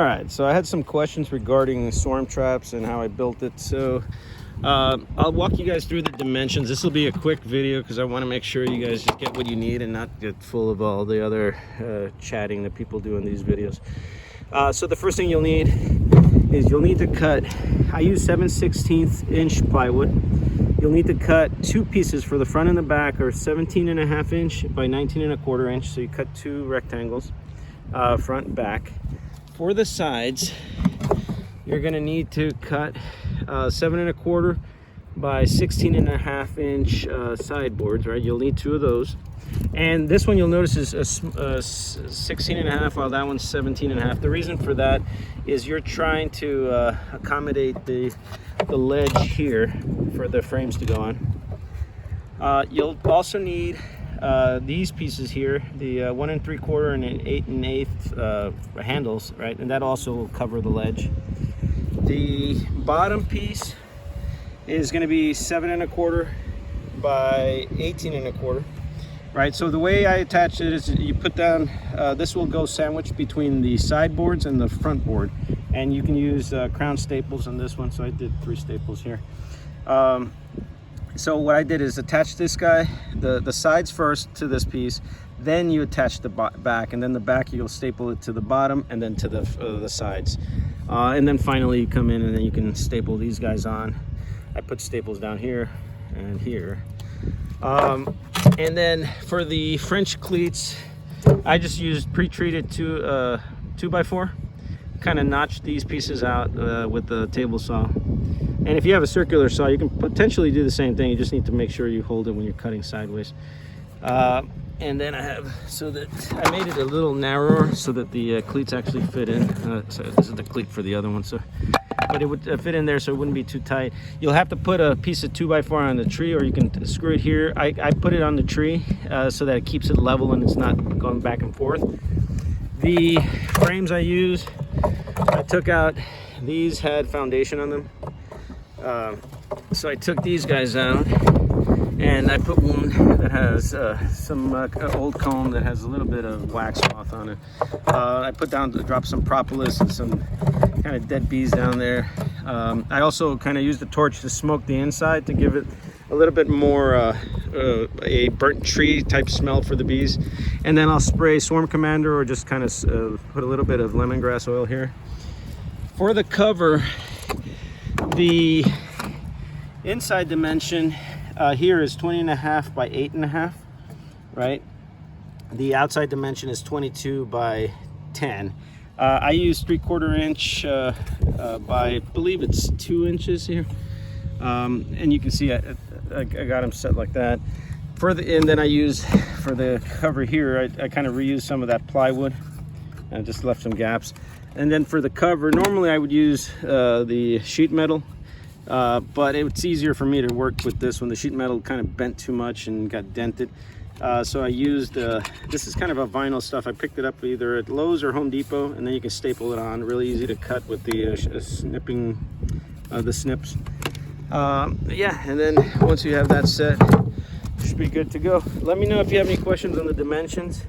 All right, so I had some questions regarding storm traps and how I built it. So I'll walk you guys through the dimensions. This will be a quick video because I want to make sure you guys just get what you need and not get full of all the other chatting that people do in these videos. So the first thing you'll need is you'll need to cut, I use 7/16 inch plywood. You'll need to cut two pieces for the front and the back, or 17.5 inch by 19.25 inch. So you cut two rectangles, front and back. For the sides, you're gonna need to cut 7.25 by 16.5 inch sideboards, right? You'll need two of those. And this one you'll notice is 16.5, while that one's 17.5. The reason for that is you're trying to accommodate the ledge here for the frames to go on. You'll also need these pieces here, the 1 3/4 and 8 1/8 handles, right? And that also will cover the ledge. The bottom piece is going to be 7.25 by 18.25. Right, so the way I attach it is you put down, this will go sandwiched between the side boards and the front board, and you can use crown staples on this one, so I did 3 staples here. So what I did is attach this guy, the sides first to this piece, then you attach the back, and then the back you'll staple it to the bottom and then to the sides. And then finally you come in and then you can staple these guys on. I put staples down here and here. And then for the French cleats, I just used pre-treated 2x4, kind of notched these pieces out with the table saw. And if you have a circular saw, you can potentially do the same thing. You just need to make sure you hold it when you're cutting sideways. And then I have, so that I made it a little narrower so that the cleats actually fit in. So this is the cleat for the other one, so but it would fit in there so it wouldn't be too tight. You'll have to put a piece of 2x4 on the tree, or you can screw it here. I put it on the tree so that it keeps it level and it's not going back and forth. The frames I use, I took out, these had foundation on them. So I took these guys out and I put one that has some old comb that has a little bit of wax cloth on it. I dropped some propolis and some kind of dead bees down there. I also kind of used the torch to smoke the inside to give it a little bit more a burnt tree type smell for the bees. And then I'll spray Swarm Commander, or just kind of put a little bit of lemongrass oil here. For the cover, the inside dimension here is 20.5 by 8.5, right? The outside dimension is 22 by 10. I use 3/4 inch by, I believe it's 2 inches here. And you can see I got them set like that. And then I use, for the cover here, I kind of reused some of that plywood and just left some gaps. And then for the cover, normally I would use the sheet metal, but it's easier for me to work with this one. The sheet metal kind of bent too much and got dented. So I used, this is kind of a vinyl stuff. I picked it up either at Lowe's or Home Depot, and then you can staple it on. Really easy to cut with the snipping, the snips. Yeah, and then once you have that set, you should be good to go. Let me know if you have any questions on the dimensions.